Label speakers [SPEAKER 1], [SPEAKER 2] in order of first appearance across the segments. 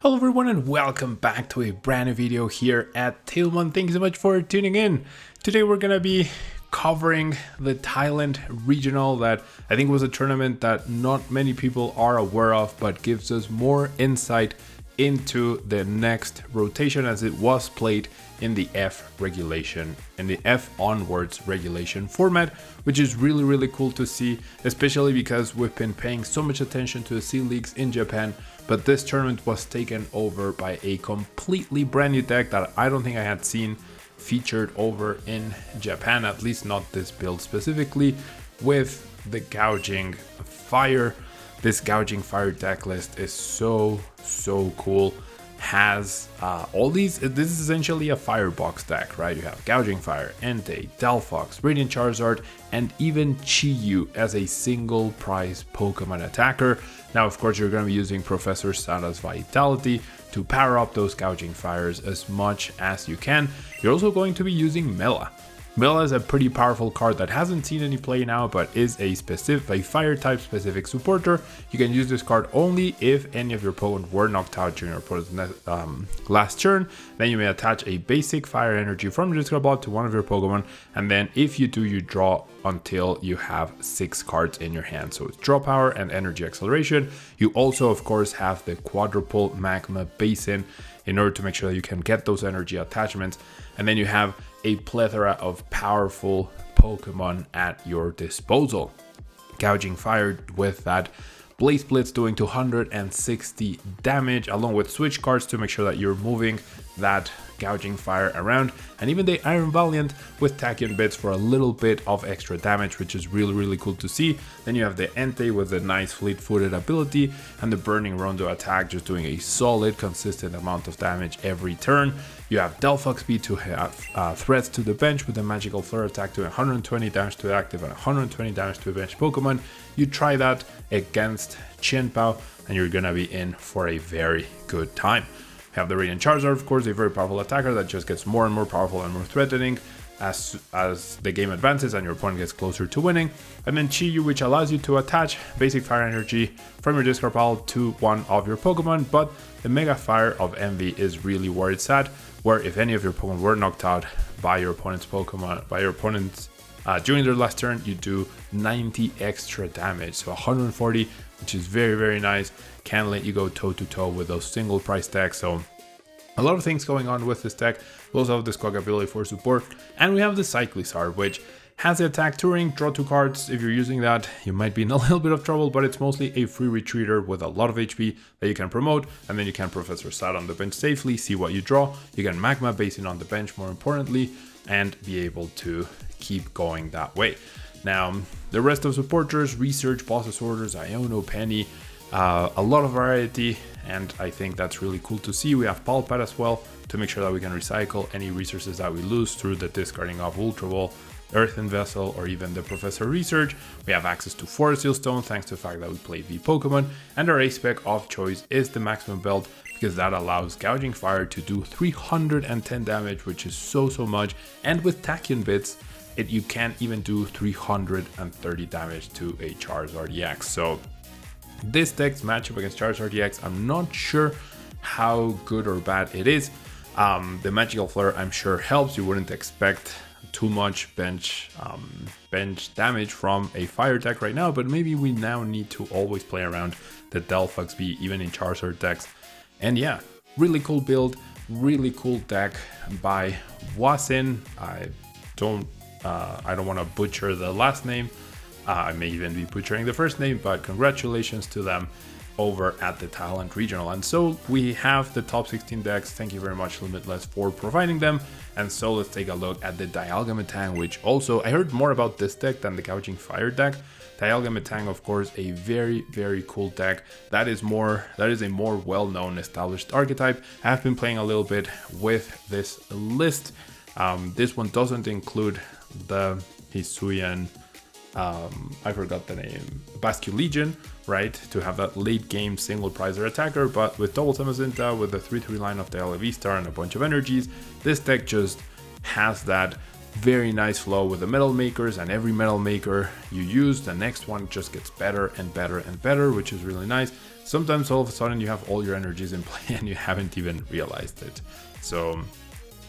[SPEAKER 1] Hello everyone and welcome back to a brand new video here at tablemon. Thank you so much for tuning in. Today we're gonna be covering the Thailand regional that I think was a tournament that not many people are aware of, but gives us more insight into the next rotation as it was played in the F regulation, in the F onwards regulation format, which is really cool to see, especially because we've been paying so much attention to the C leagues in Japan, but this tournament was taken over by a completely brand new deck that I don't think I had seen featured over in Japan, at least not this build specifically, with the Gouging Fire. This Gouging Fire deck list is so cool. Has all these. This is essentially a firebox deck, right? You have Gouging Fire, Entei, Delphox, Radiant Charizard, and even Chi-Yu as a single prize Pokemon attacker. Now, of course, you're going to be using Professor Sada's Vitality to power up those Gouging Fires as much as you can. You're also going to be using Mela. Mela is a pretty powerful card that hasn't seen any play now, but is a fire type specific supporter. You can use this card only if any of your Pokemon were knocked out during your opponent's last turn. Then you may attach a basic fire energy from your discard pile to one of your Pokemon, and then if you do, you draw until you have 6 cards in your hand. So it's draw power and energy acceleration. You also, of course, have the quadruple magma basin in order to make sure that you can get those energy attachments. And then you have a plethora of powerful Pokemon at your disposal. Gouging Fire with that Blaze Blitz doing 260 damage, along with switch cards to make sure that you're moving that Gouging Fire around, and even the Iron Valiant with Tachyon Bits for a little bit of extra damage, which is really cool to see. Then you have the Entei with the nice fleet-footed ability, and the Burning Rondo attack just doing a solid consistent amount of damage every turn. You have Delphox speed to have threats to the bench with the Magical Flare attack doing 120 damage to the active and 120 damage to a bench Pokemon. You try that against Qianbao and you're gonna be in for a very good time. You have the Radiant Charizard, of course, a very powerful attacker that just gets more and more powerful and more threatening as the game advances and your opponent gets closer to winning. And then Chi-Yu, which allows you to attach basic fire energy from your discard pile to one of your Pokemon, but the Mega Fire of Envy is really where it's at, where if any of your Pokemon were knocked out by your opponent's during their last turn, you do 90 extra damage, so 140, which is very nice. Can let you go toe to toe with those single price decks. So a lot of things going on with this deck. We also have the Squawk ability for support, and we have the Cyclizar, which has the attack Touring, draw 2 cards. If you're using that, you might be in a little bit of trouble, but it's mostly a free retreater with a lot of HP that you can promote, and then you can Professor Sad on the bench safely, see what you draw. You can Magma Basin on the bench, more importantly, and be able to keep going that way. Now, the rest of supporters, Research, Boss's Orders, Iono, Penny, a lot of variety, and I think that's really cool to see. We have Palpad as well to make sure that we can recycle any resources that we lose through the discarding of Ultra Ball, Earthen Vessel, or even the Professor Research. We have access to Forest Seal Stone thanks to the fact that we play V Pokemon, and our A-Spec of choice is the Maximum Belt because that allows Gouging Fire to do 310 damage, which is so much, and with Tachyon Bits, you can even do 330 damage to a Charizard EX. So this deck's matchup against Charizard EX, I'm not sure how good or bad it is. The Magical Flare, I'm sure, helps. You wouldn't expect too much bench damage from a fire deck right now, but maybe we now need to always play around the Delphox B even in Charizard decks. And yeah, really cool build, really cool deck by Wasin. I don't want to butcher the last name. I may even be butchering the first name, but congratulations to them over at the Thailand regional. And so we have the top 16 decks. Thank you very much, Limitless, for providing them. And so let's take a look at the Dialga Metang, which also I heard more about this deck than the Gouging Fire deck. Dialga Metang, of course, a very cool deck. That is a more well-known established archetype. I have been playing a little bit with this list. This one doesn't include the Hisuian, I forgot the name, Basculegion, right? To have that late game single prizer attacker, but with double Tamazinta, with the 3/3 line of Dialga VSTAR and a bunch of energies, this deck just has that very nice flow with the metal makers, and every metal maker you use, the next one just gets better and better and better, which is really nice. sometimes all of a sudden you have all your energies in play and you haven't even realized it. So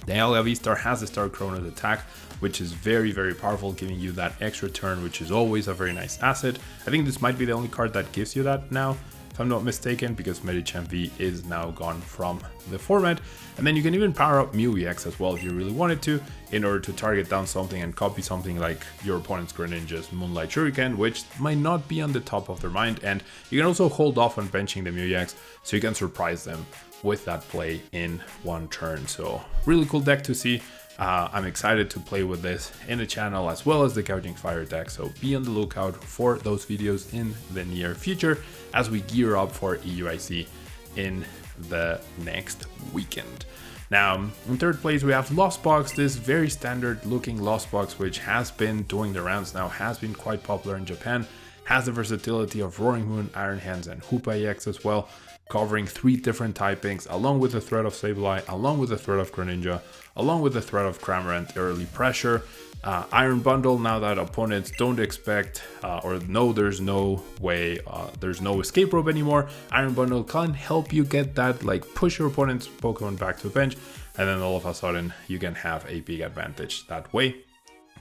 [SPEAKER 1] Dialga VSTAR has the Star Cronus attack, which is very, very powerful, giving you that extra turn, which is always a very nice asset. I think this might be the only card that gives you that now, if I'm not mistaken, because Medicham V is now gone from the format. And then you can even power up Mew EX as well if you really wanted to, in order to target down something and copy something like your opponent's Greninja's Moonlight Shuriken, which might not be on the top of their mind. And you can also hold off on benching the Mew EX, so you can surprise them with that play in one turn. So really cool deck to see. I'm excited to play with this in the channel, as well as the Gouging Fire deck, so be on the lookout for those videos in the near future as we gear up for EUIC in the next weekend. Now, in third place we have Lost Box, this very standard looking Lost Box, which has been doing the rounds now, has been quite popular in Japan, has the versatility of Roaring Moon, Iron Hands, and Hoopa EX as well, covering 3 different typings, along with the threat of Sableye, along with the threat of Greninja, along with the threat of Cramorant Early Pressure. Iron Bundle, now that opponents don't expect or know there's no way, there's no escape rope anymore, Iron Bundle can help you get that, like, push your opponent's Pokemon back to the bench, and then all of a sudden you can have a big advantage that way.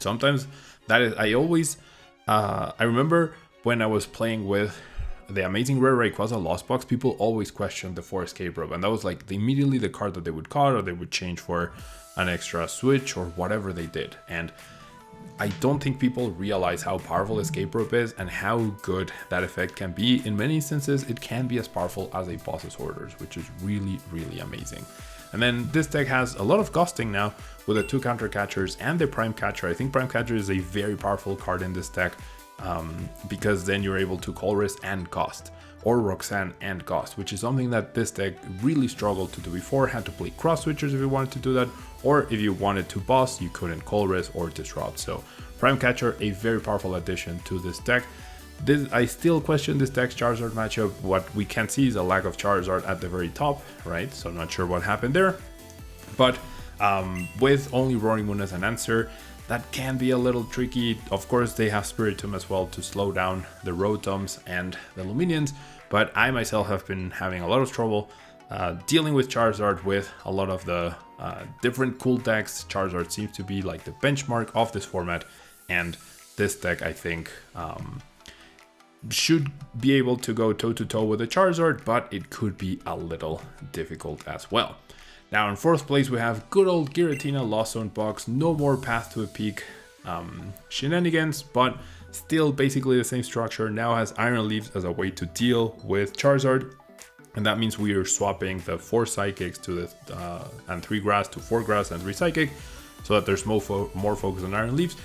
[SPEAKER 1] Sometimes that is, I remember when I was playing with the amazing rare Rayquaza Lost Box, people always questioned the 4 escape rope, and that was like immediately the card that they would cut, or they would change for an extra switch or whatever they did. And I don't think people realize how powerful escape rope is and how good that effect can be. In many instances, it can be as powerful as a boss's orders, which is really, really amazing. And then this deck has a lot of Gusting now with the 2 counter catchers and the Prime Catcher. I think Prime Catcher is a very powerful card in this deck, because then you're able to Colress and Ghost, or Roxanne and Ghost, which is something that this deck really struggled to do before. Had to play cross switchers if you wanted to do that, or if you wanted to boss, you couldn't Colress or Disrupt. So Prime Catcher, a very powerful addition to this deck. I still question this deck's Charizard matchup. What we can see is a lack of Charizard at the very top, right? So I'm not sure what happened there, but with only Roaring Moon as an answer, that can be a little tricky. Of course, they have Spiritomb as well to slow down the Rotoms and the Luminions, but I myself have been having a lot of trouble dealing with Charizard with a lot of the different cool decks. Charizard seems to be like the benchmark of this format, and this deck, I think, should be able to go toe-to-toe with the Charizard, but it could be a little difficult as well. Now in 4th place we have good old Giratina Lost Zone Box. No more Path to a Peak shenanigans, but still basically the same structure. Now has Iron Leaves as a way to deal with Charizard, and that means we are swapping the 4 Psychics to the and 3 Grass to 4 Grass and 3 Psychic, so that there's more focus on Iron Leaves.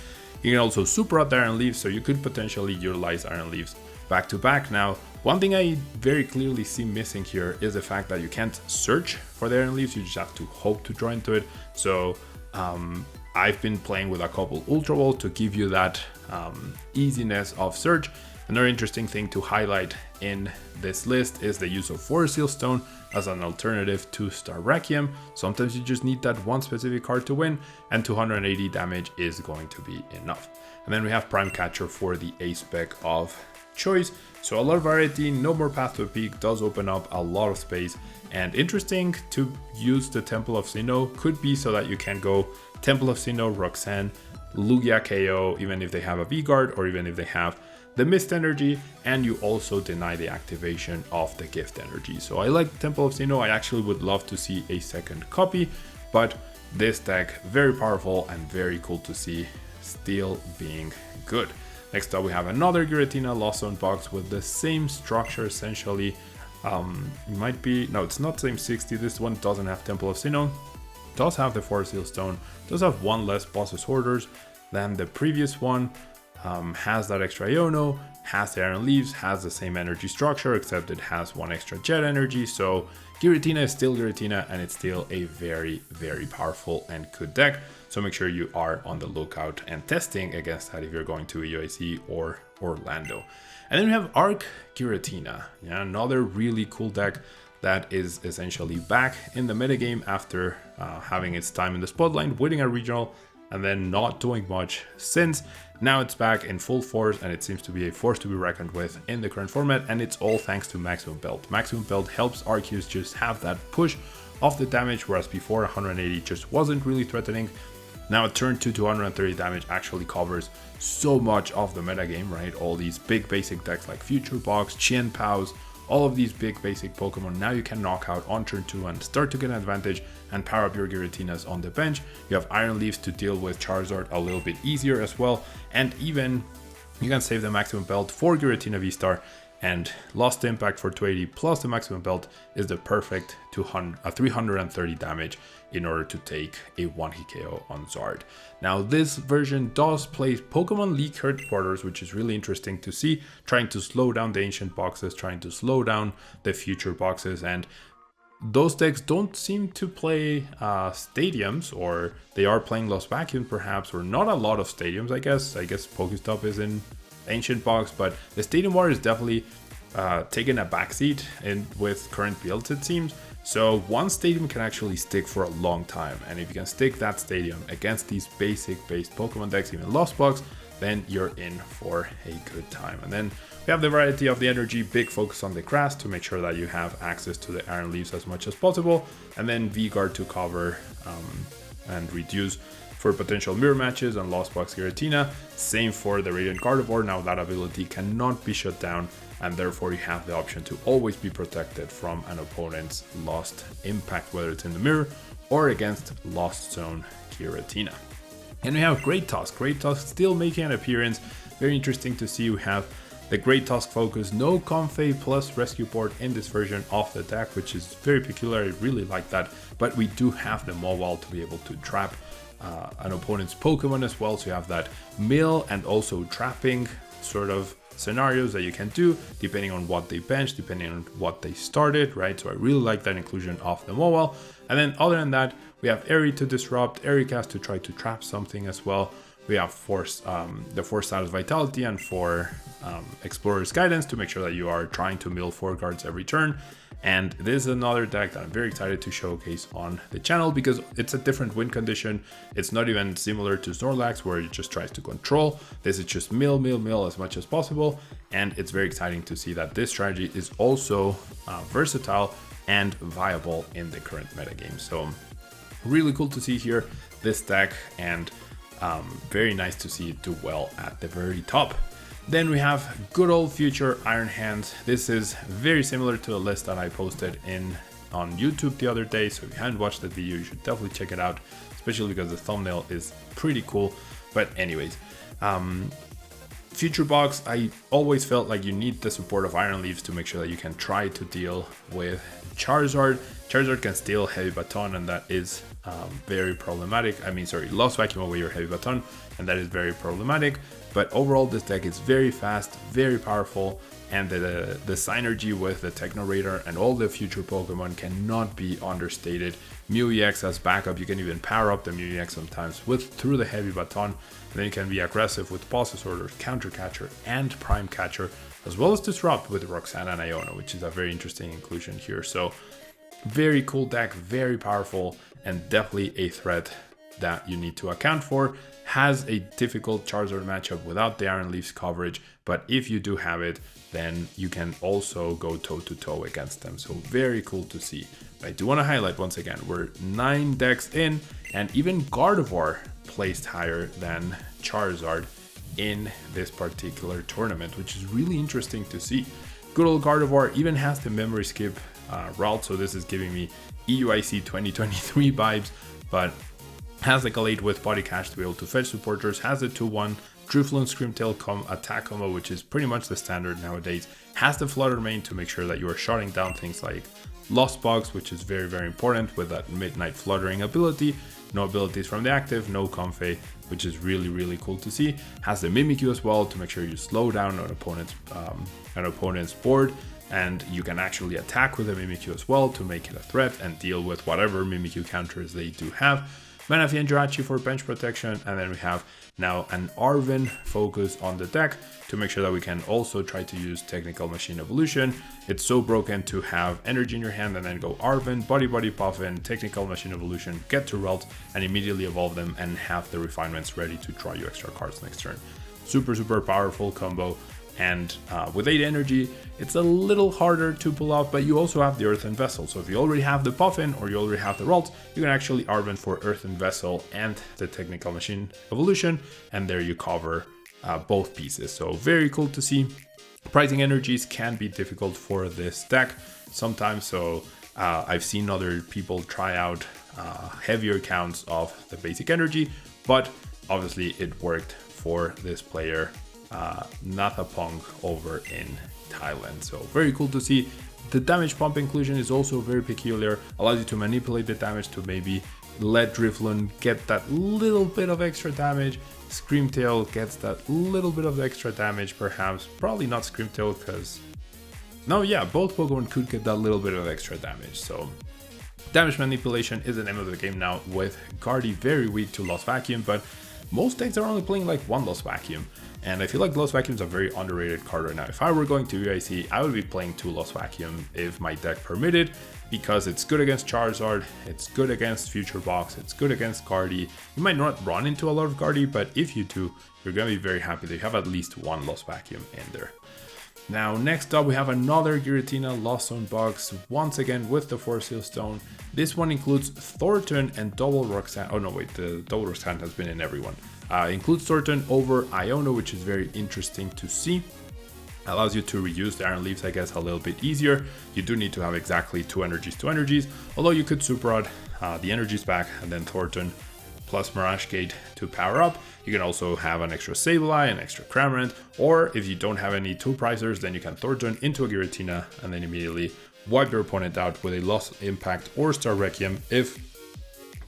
[SPEAKER 1] You can also super out the Iron Leaves, so you could potentially utilize Iron Leaves back to back. Now, one thing I very clearly see missing here is the fact that you can't search for the Iron Leaves, you just have to hope to draw into it. So I've been playing with a couple Ultra Balls to give you that easiness of search. Another interesting thing to highlight in this list is the use of Forest Seal Stone as an alternative to Starrakium. Sometimes you just need that one specific card to win, and 280 damage is going to be enough. And then we have Prime Catcher for the A spec of choice. So a lot of variety, no more Path to a Peak does open up a lot of space, and interesting to use the Temple of Sinnoh could be so that you can go Temple of Sinnoh, Roxanne, Lugia KO, even if they have a V-Guard, or even if they have the Mist Energy, and you also deny the activation of the Gift Energy. So I like Temple of Sinnoh. I actually would love to see a second copy, but this deck, very powerful and very cool to see still being good. Next up we have another Giratina Lost Zone Box with the same structure essentially. It might be, no, it's not same 60. This one doesn't have Temple of Sinnoh, does have the Forest Seal Stone, does have 1 less Boss's Orders than the previous one, has that extra Iono, has the Iron Leaves, has the same energy structure, except it has 1 extra Jet Energy. So Giratina is still Giratina, and it's still a very, very powerful and good deck. So make sure you are on the lookout and testing against that if you're going to UIC or Orlando. And then we have Arc Giratina, another really cool deck that is essentially back in the metagame after having its time in the spotlight, winning a regional, and then not doing much since. Now it's back in full force, and it seems to be a force to be reckoned with in the current format, and it's all thanks to Maximum Belt. Maximum Belt helps Arceus just have that push of the damage, whereas before 180 just wasn't really threatening. Now at turn 2, 230 damage actually covers so much of the metagame, right? All these big basic decks like Future Box, Chien Paos, all of these big basic Pokemon, now you can knock out on turn 2 and start to get an advantage and power up your Giratinas on the bench. You have Iron Leaves to deal with Charizard a little bit easier as well, and even you can save the Maximum Belt for Giratina V-Star, and Lost Impact for 280 plus the Maximum Belt is the perfect 330 damage in order to take a 1-hit KO on Zard. Now this version does play Pokemon League Headquarters, which is really interesting to see, trying to slow down the ancient boxes, trying to slow down the future boxes, and those decks don't seem to play stadiums, or they are playing Lost Vacuum perhaps, or not a lot of stadiums, I guess. Pokestop is in ancient box, but the Stadium War is definitely taking a backseat with current builds, it seems. So one stadium can actually stick for a long time, and if you can stick that stadium against these basic based Pokemon decks, even Lost Box, then you're in for a good time. And then we have the variety of the energy, big focus on the grass to make sure that you have access to the Iron Leaves as much as possible, and then V-Guard to cover and reduce for potential mirror matches on Lost Box Giratina. Same for the Radiant Gardevoir. Now that ability cannot be shut down, and therefore you have the option to always be protected from an opponent's Lost Impact, whether it's in the mirror or against Lost Zone Giratina. And we have Great Tusk. Great Tusk still making an appearance. Very interesting to see. We have the Great Tusk focus, no Comfey plus Rescue Board in this version of the deck, which is very peculiar. I really like that. But we do have the Mobile to be able to trap an opponent's Pokemon as well. So you have that mill and also trapping sort of scenarios that you can do depending on what they bench, depending on what they started, right? So I really like that inclusion of the Mobile. And then other than that, we have Airy to disrupt, Airy Cast to try to trap something as well. We have the Force Status Vitality and for Explorer's Guidance to make sure that you are trying to mill 4 guards every turn. And this is another deck that I'm very excited to showcase on the channel because it's a different win condition. It's not even similar to Snorlax where it just tries to control. This is just mill as much as possible. And it's very exciting to see that this strategy is also versatile and viable in the current metagame. So really cool to see here this deck, and very nice to see it do well at the very top. Then we have good old future Iron Hands. This is very similar to the list that I posted on YouTube the other day. So if you haven't watched that video, you should definitely check it out, especially because the thumbnail is pretty cool. But anyways, Future Box, I always felt like you need the support of Iron Leaves to make sure that you can try to deal with Charizard. Charizard can steal Heavy Baton, and that is very problematic. Lost Vacuum away your Heavy Baton, and that is very problematic. But overall, this deck is very fast, very powerful, and the synergy with the Techno Raider and all the future Pokemon cannot be understated. Mew EX as backup, you can even power up the Mew EX sometimes through the Heavy Baton, and then you can be aggressive with Pulse Order, Counter Catcher, and Prime Catcher, as well as Disrupt with Roxanna and Iona, which is a very interesting inclusion here. So very cool deck, very powerful, and definitely a threat that you need to account for. Has a difficult Charizard matchup without the Iron Leaves coverage, but if you do have it, then you can also go toe-to-toe against them. So very cool to see. But I do want to highlight once again, we're 9 decks in, and even Gardevoir placed higher than Charizard in this particular tournament, which is really interesting to see. Good old Gardevoir even has the memory skip route, so this is giving me EUIC 2023 vibes, but has the Galate with Body Cash to be able to fetch supporters, has the 2-1 Drifloon Screamtail attack combo, which is pretty much the standard nowadays, has the Flutter Mane to make sure that you are shutting down things like Lost Box, which is very, very important with that Midnight Fluttering ability, no abilities from the active, no Comfey, which is really, really cool to see, has the Mimikyu as well to make sure you slow down an opponent's board, and you can actually attack with the Mimikyu as well to make it a threat and deal with whatever Mimikyu counters they do have. Manaphy and Jirachi for bench protection, and then we have now an Arven focus on the deck to make sure that we can also try to use Technical Machine Evolution. It's so broken to have energy in your hand and then go Arven, Body Puffin, Technical Machine Evolution, get to Relt, and immediately evolve them and have the refinements ready to draw you extra cards next turn. Super powerful combo. And with 8 energy, it's a little harder to pull off, but you also have the Earthen Vessel. So if you already have the Puffin or you already have the Ralt, you can actually Arven for Earthen Vessel and the Technical Machine Evolution, and there you cover both pieces. So very cool to see. Pricing energies can be difficult for this deck sometimes, so I've seen other people try out heavier counts of the basic energy, but obviously it worked for this player. Nathapong over in Thailand. So very cool to see. The damage pump inclusion is also very peculiar, allows you to manipulate the damage to maybe let Drifloon get that little bit of extra damage. Screamtail gets that little bit of extra damage, perhaps. Probably not Screamtail because... No, yeah, both Pokemon could get that little bit of extra damage. So damage manipulation is the name of the game now, with Gardy very weak to Lost Vacuum, but most decks are only playing like one Lost Vacuum. And I feel like Lost Vacuum is a very underrated card right now. If I were going to UIC, I would be playing 2 Lost Vacuum if my deck permitted, because it's good against Charizard, it's good against Future Box, it's good against Gardy. You might not run into a lot of Gardy, but if you do, you're going to be very happy that you have at least 1 Lost Vacuum in there. Now, next up, we have another Giratina Lost Zone box, once again with the Force Seal Stone. This one includes Thornton and Double Roxanne. Oh no, wait, the Double Roxanne has been in everyone. Includes Thornton over Iono, which is very interesting to see. Allows you to reuse the Iron Leaves, I guess, a little bit easier. You do need to have exactly 2 energies, although you could Super Rod the energies back and then Thornton plus Mirage Gate to power up. You can also have an extra Sableye, an extra Cramorant, or if you don't have any 2 Prizers, then you can Thornton into a Giratina and then immediately wipe your opponent out with a Lost Impact or Star Requiem if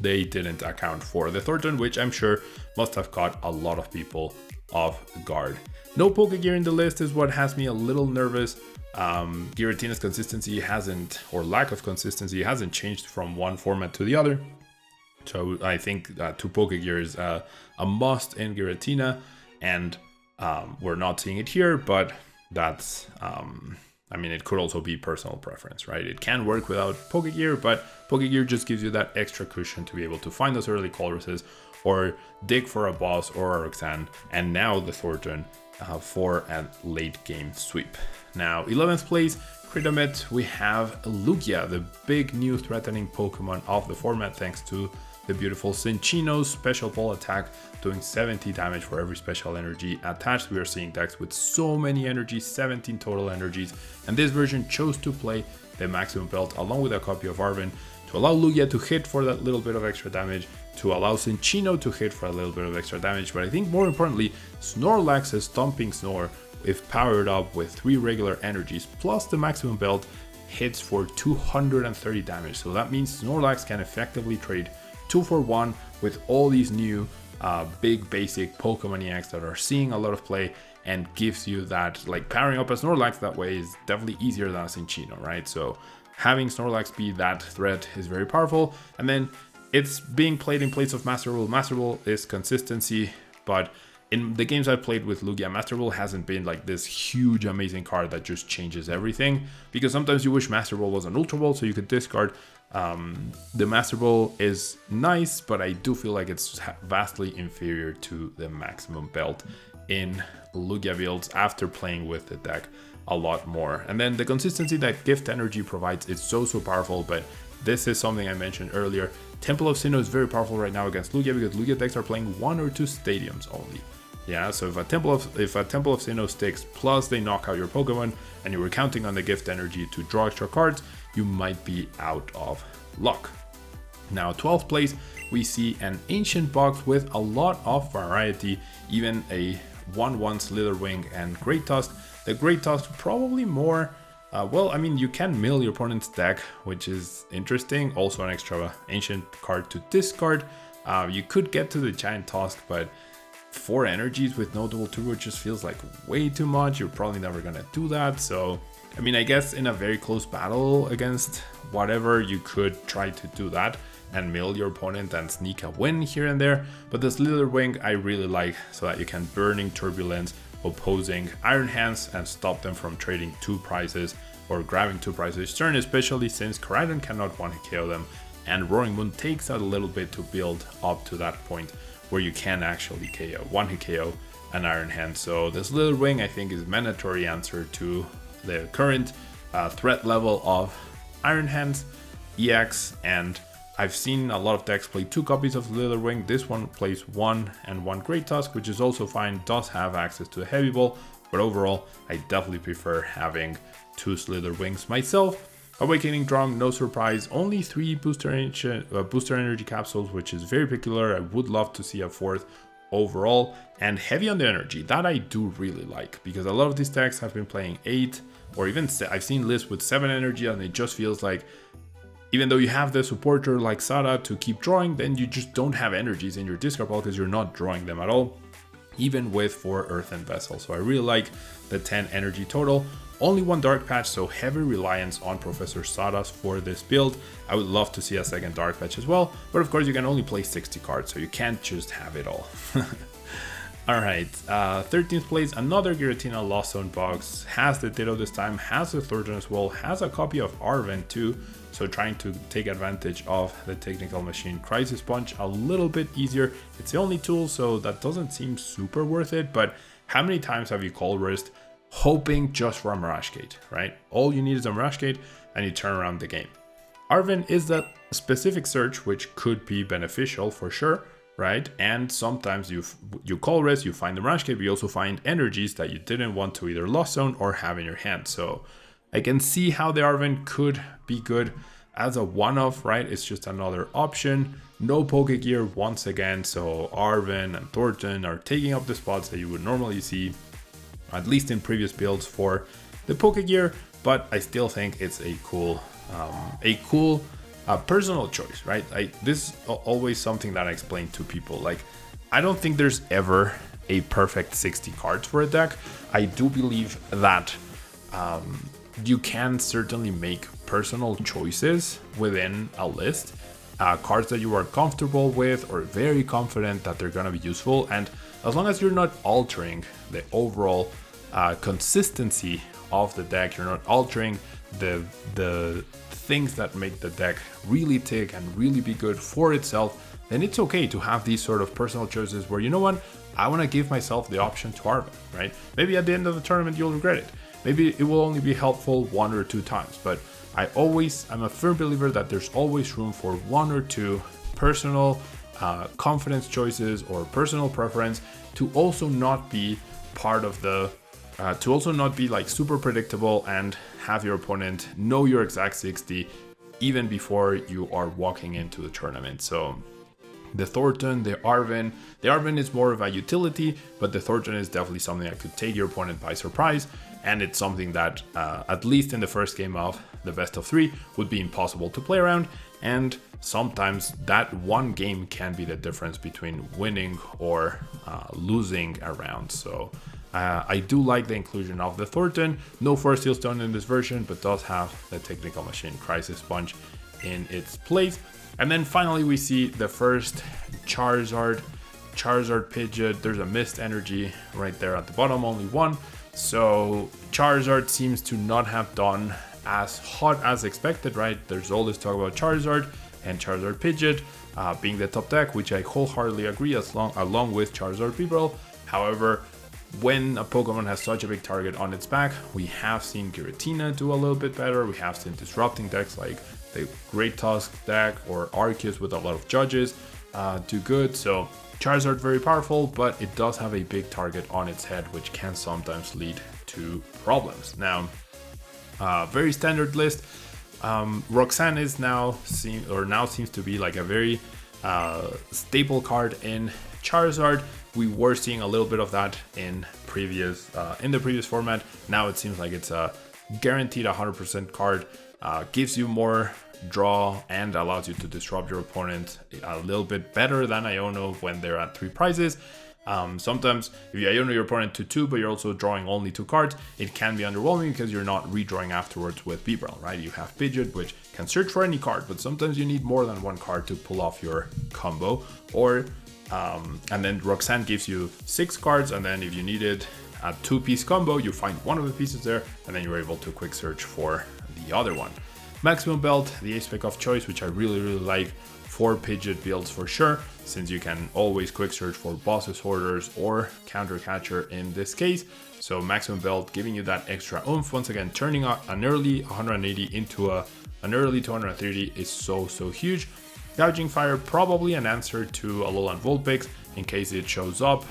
[SPEAKER 1] they didn't account for the Thornton, which I'm sure must have caught a lot of people off guard. No Pokegear in the list is what has me a little nervous. Giratina's consistency hasn't, or lack of consistency, hasn't changed from one format to the other. So I think 2 Pokegear is a must in Giratina, and we're not seeing it here, but that's, I mean, it could also be personal preference, right? It can work without Pokegear, but Pokegear just gives you that extra cushion to be able to find those early Colruses or dig for a boss or a Roxanne, and now the Thornton for a late game sweep. Now, 11th place, Critomet, we have Lugia, the big new threatening Pokemon of the format, thanks to the beautiful Cinccino's special ball attack, doing 70 damage for every special energy attached. We are seeing decks with so many energies, 17 total energies, and this version chose to play the maximum belt along with a copy of Arven to allow Lugia to hit for that little bit of extra damage, to allow Cinccino to hit for a little bit of extra damage, but I think more importantly, Snorlax's Stomping Snore, if powered up with 3 regular energies plus the maximum belt, hits for 230 damage. So that means Snorlax can effectively trade 2 for 1 with all these new big basic Pokemaniacs that are seeing a lot of play, and gives you that, like, powering up a Snorlax that way is definitely easier than a Cinccino, right? So having Snorlax be that threat is very powerful, and then it's being played in place of Master Rule. Master Rule is consistency, but in the games I've played with Lugia, Master Rule hasn't been like this huge amazing card that just changes everything, because sometimes you wish Master Ball was an Ultra Ball so you could discard. The Master Ball is nice, but I do feel like it's vastly inferior to the maximum belt in Lugia builds after playing with the deck a lot more. And then the consistency that Gift Energy provides is so powerful, but this is something I mentioned earlier. Temple of Sinnoh is very powerful right now against Lugia because Lugia decks are playing 1 or 2 stadiums only. Yeah, so if a Temple of Sinnoh sticks plus they knock out your Pokemon and you were counting on the Gift Energy to draw extra cards, you might be out of luck. Now, 12th place, we see an Ancient box with a lot of variety, even a 1/1 Slitherwing and Great Tusk. The Great Tusk probably more, well, I mean, you can mill your opponent's deck, which is interesting. Also an extra Ancient card to discard. You could get to the Giant Tusk, but 4 energies with no double turbo just feels like way too much. You're probably never gonna do that, so I mean, I guess in a very close battle against whatever, you could try to do that and mill your opponent and sneak a win here and there. But the Slither Wing I really like, so that you can Burning Turbulence opposing Iron Hands and stop them from trading 2 prizes or grabbing 2 prizes each turn, especially since Koraidon cannot one-hit KO them, and Roaring Moon takes a little bit to build up to that point where you can actually KO, one-hit KO an Iron Hand. So the Slither Wing I think is a mandatory answer to the current threat level of Iron Hands EX, and I've seen a lot of decks play 2 copies of Slither Wing. This one plays 1 and 1 Great Tusk, which is also fine, does have access to the Heavy Ball, but overall I definitely prefer having 2 Slither Wings myself. Awakening Drum, no surprise, only 3 booster energy capsules, which is very peculiar. I would love to see a 4th overall, and heavy on the energy, that I do really like, because a lot of these decks have been playing 8 or even I've seen lists with 7 energy, and it just feels like even though you have the supporter like Sada to keep drawing, then you just don't have energies in your discard pile because you're not drawing them at all, even with 4 Earthen Vessels. So I really like the 10 energy total. Only 1 Dark Patch, so heavy reliance on Professor Sawdust for this build. I would love to see a second Dark Patch as well, but of course you can only play 60 cards, so you can't just have it all. Alright, 13th place, another Giratina Lost Zone box, has the Ditto this time, has the Thornton as well, has a copy of Arven too, so trying to take advantage of the Technical Machine Crisis Punch a little bit easier. It's the only tool, so that doesn't seem super worth it, but how many times have you call risked hoping just for a Mirage Gate, right? All you need is a Mirage Gate and you turn around the game. Arven is that specific search which could be beneficial for sure, right? And sometimes you call risk, you find the Mirage Gate, but you also find energies that you didn't want to either Lost Zone or have in your hand. So I can see how the Arven could be good as a one-off, right? It's just another option. No Pokegear once again, so Arven and Thornton are taking up the spots that you would normally see, at least in previous builds for the Pokegear, but I still think it's a cool personal choice, right? This is always something that I explain to people. Like, I don't think there's ever a perfect 60 cards for a deck. I do believe that you can certainly make personal choices within a list, cards that you are comfortable with or very confident that they're going to be useful, and as long as you're not altering the overall consistency of the deck, you're not altering the things that make the deck really tick and really be good for itself, then it's okay to have these sort of personal choices where, you know what, I want to give myself the option to Arven, right? Maybe at the end of the tournament you'll regret it. Maybe it will only be helpful 1 or 2 times, but I'm a firm believer that there's always room for 1 or 2 personal confidence choices or personal preference to also not be part of the to also not be like super predictable and have your opponent know your exact 60 even before you are walking into the tournament. So the Thornton, the Arven is more of a utility, but the Thornton is definitely something that could take your opponent by surprise, and it's something that at least in the first game of the best of 3 would be impossible to play around, and sometimes that one game can be the difference between winning or losing a round. So I do like the inclusion of the Thornton. No Forest Steel Stone in this version, but does have the Technical Machine Crisis Punch in its place. And then finally we see the first Charizard Pidgeot. There's a Mist Energy right there at the bottom, only 1. So Charizard seems to not have done as hot as expected, right? There's all this talk about Charizard and Charizard Pidgeot being the top deck, which I wholeheartedly agree, along with Charizard Weavile. However, when a Pokemon has such a big target on its back, we have seen Giratina do a little bit better. We have seen disrupting decks like the Great Tusk deck or Arceus with a lot of judges do good. So Charizard very powerful, but it does have a big target on its head, which can sometimes lead to problems. Now, very standard list. Roxanne is now seems to be like a very staple card in Charizard. We were seeing a little bit of that in the previous format. Now it seems like it's a guaranteed 100% card. Gives you more draw and allows you to disrupt your opponent a little bit better than Iono when they're at 3 prizes. Sometimes if you iono your opponent to 2, but you're also drawing only 2 cards, it can be underwhelming because you're not redrawing afterwards with Bibarel, right? You have Pidgeot, which can search for any card, but sometimes you need more than 1 card to pull off your combo. Or and then Roxanne gives you 6 cards, and then if you needed a 2-piece combo, you find one of the pieces there, and then you're able to quick search for the other one. Maximum Belt, the ace-spec of choice, which I really like for Pidgeot builds for sure, since you can always quick search for bosses, hoarders, or counter catcher in this case. So Maximum Belt giving you that extra oomph. Once again, turning an early 180 into an early 230 is so huge. Gouging Fire, probably an answer to Alolan Vulpix in case it shows up.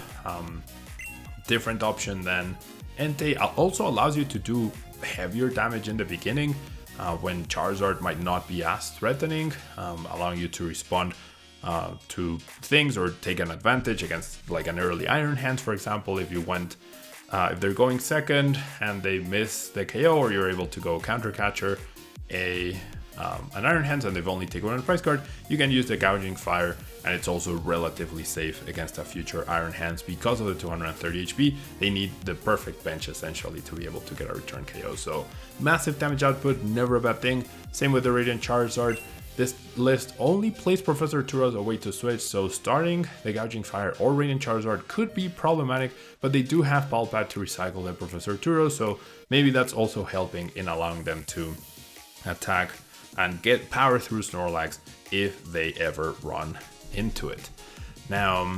[SPEAKER 1] Different option than Entei. Also allows you to do heavier damage in the beginning when Charizard might not be as threatening, allowing you to respond to things or take an advantage against like an early Iron Hands, for example. If you went, if they're going second and they miss the KO, or you're able to go counter catcher an Iron Hands and they've only taken 1 prize card, you can use the Gouging Fire, and it's also relatively safe against a future Iron Hands because of the 230 HP. They need the perfect bench essentially to be able to get a return KO. So massive damage output, never a bad thing. Same with the Radiant Charizard. This list only plays Professor Turo as a way to switch, so starting the Gouging Fire or Radiant Charizard could be problematic, but they do have Ball Pad to recycle the Professor Turo, so maybe that's also helping in allowing them to attack and get power through Snorlax if they ever run into it. Now,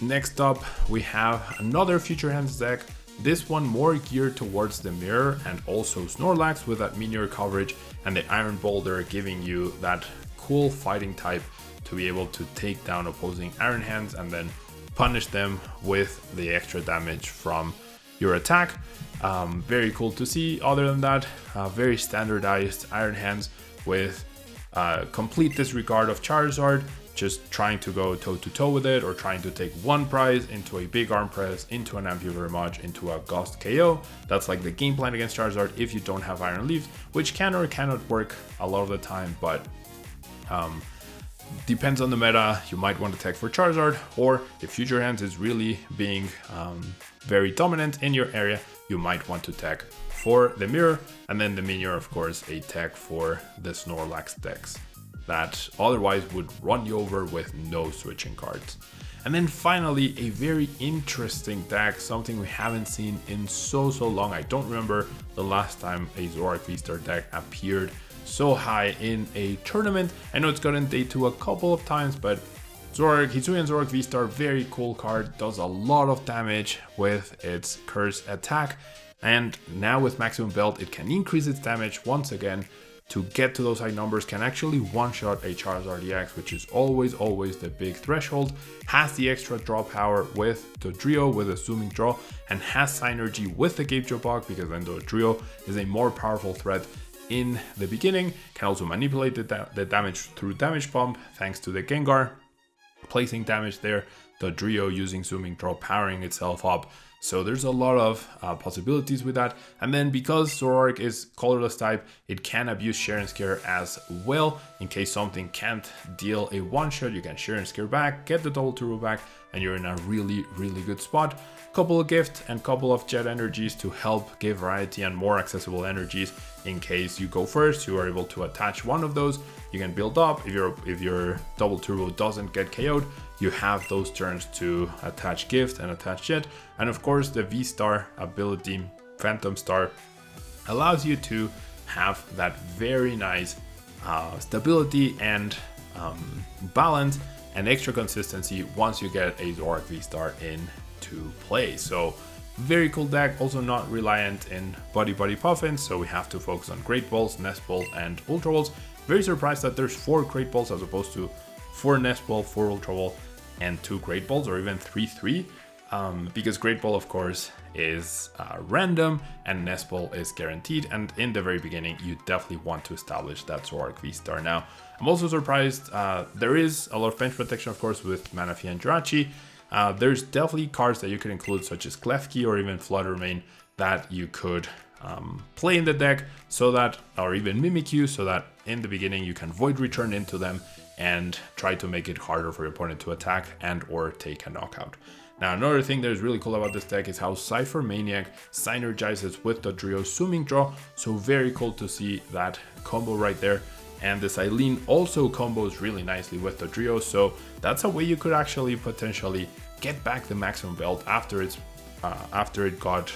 [SPEAKER 1] next up, we have another Future Hands deck. This one more geared towards the mirror and also Snorlax with that Meteor coverage, and the Iron Boulder giving you that cool fighting type to be able to take down opposing Iron Hands and then punish them with the extra damage from your attack. Very cool to see. Other than that, very standardized Iron Hands with complete disregard of Charizard, just trying to go toe-to-toe with it, or trying to take 1 prize into a big arm press, into an Amphivarmage, into a Ghost KO. That's like the game plan against Charizard if you don't have Iron Leaves, which can or cannot work a lot of the time, but depends on the meta. You might want to tech for Charizard, or if Future Hands is really being very dominant in your area, you might want to tech for the mirror, and then the Meteor, of course, a tech for the Snorlax decks that otherwise would run you over with no switching cards. And then finally, a very interesting deck, something we haven't seen in so long. I don't remember the last time a Zoroark VSTAR deck appeared so high in a tournament. I know it's gotten day 2 a couple of times, but Hisuian Zoroark VSTAR, very cool card, does a lot of damage with its Curse attack. And now with Maximum Belt, it can increase its damage once again to get to those high numbers, can actually one-shot a Charizard EX, which is always the big threshold, has the extra draw power with the Dodrio with a zooming draw, and has synergy with the Gape Bog, because then the Dodrio is a more powerful threat in the beginning, can also manipulate the damage through damage pump thanks to the Gengar, placing damage there, the Dodrio using zooming draw, powering itself up. So there's a lot of possibilities with that. And then because Zoroark is colorless type, it can abuse Share and Scare as well. In case something can't deal a one-shot, you can Share and Scare back, get the double turbo back, and you're in a really good spot. Couple of Gift and couple of Jet energies to help give variety and more accessible energies. In case you go first, you are able to attach one of those. You can build up. If your double turbo doesn't get KO'd, you have those turns to attach Gift and attach Jet. And of course, the V-Star ability, Phantom Star, allows you to have that very nice stability and balance and extra consistency once you get a Zoroark V-Star into play. So very cool deck, also not reliant in Buddy Puffins, so we have to focus on Great Balls, Nest Balls, and Ultra Balls. Very surprised that there's 4 Great Balls as opposed to 4 Nest Ball, 4 Ultra Ball, and 2 Great Balls, or even 3-3. Because Great Ball, of course, is random and Nest Ball is guaranteed, and in the very beginning you definitely want to establish that Zoroark V-Star. Now, I'm also surprised there is a lot of bench protection, of course, with Manaphy and Jirachi. There's definitely cards that you could include, such as Klefki or even Fluttermane, that you could play in the deck, so that, or even Mimikyu, so that in the beginning you can Void Return into them and try to make it harder for your opponent to attack and or take a knockout. Now, another thing that is really cool about this deck is how Cypher Maniac synergizes with the Dodrio Zooming Draw, so very cool to see that combo right there. And this Eileen also combos really nicely with the Dodrio, so that's a way you could actually potentially get back the maximum belt after it got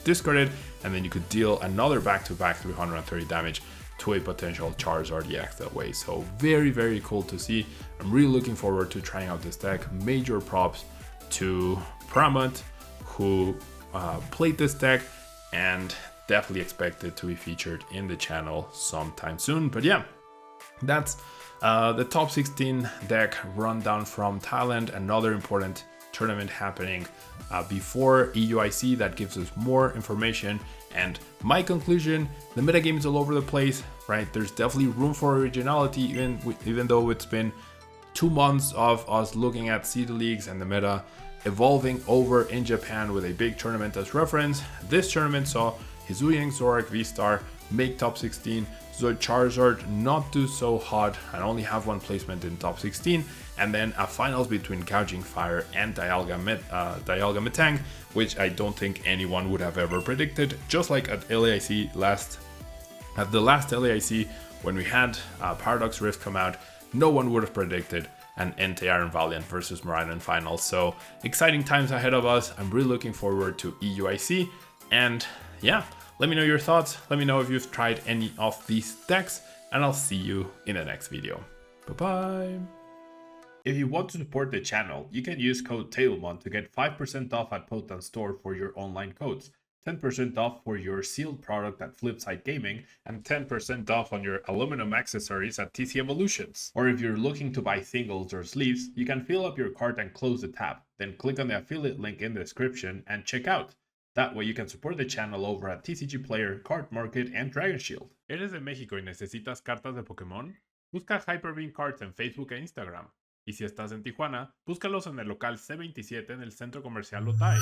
[SPEAKER 1] discarded, and then you could deal another back-to-back 330 damage to a potential Charizard EX that way. So very, very cool to see. I'm really looking forward to trying out this deck. Major props to Pramut, who played this deck, and definitely expect it to be featured in the channel sometime soon. But yeah, that's the top 16 deck rundown from Thailand. Another important tournament happening before EUIC that gives us more information. And my conclusion, the metagame is all over the place, right? There's definitely room for originality, even though it's been 2 months of us looking at seed leagues and the meta evolving over in Japan with a big tournament as reference. This tournament saw Hisuian Zoroark VSTAR make top 16, so Charizard not do so hot and only have one placement in top 16, and then a finals between Gouging Fire and Dialga Metang, which I don't think anyone would have ever predicted. Just like at the last LAIC, when we had Paradox Rift come out, no one would have predicted an NTR and Valiant versus Miraidon final. So exciting times ahead of us. I'm really looking forward to EUIC, and yeah, let me know your thoughts. Let me know if you've tried any of these decks, and I'll see you in the next video. Bye-bye. If you want to support the channel, you can use code tablemon to get 5% off at Potent Store for your online codes, 10% off for your sealed product at Flipside Gaming, and 10% off on your aluminum accessories at TC Evolutions. Or if you're looking to buy singles or sleeves, you can fill up your cart and close the tab, then click on the affiliate link in the description and check out. That way you can support the channel over at TCG Player, Card Market, and Dragon Shield. ¿Eres de México y necesitas cartas de Pokémon? Busca Hyperbeam Cards en Facebook e Instagram. Y si estás en Tijuana, búscalos en el local C27 en el Centro Comercial Otay.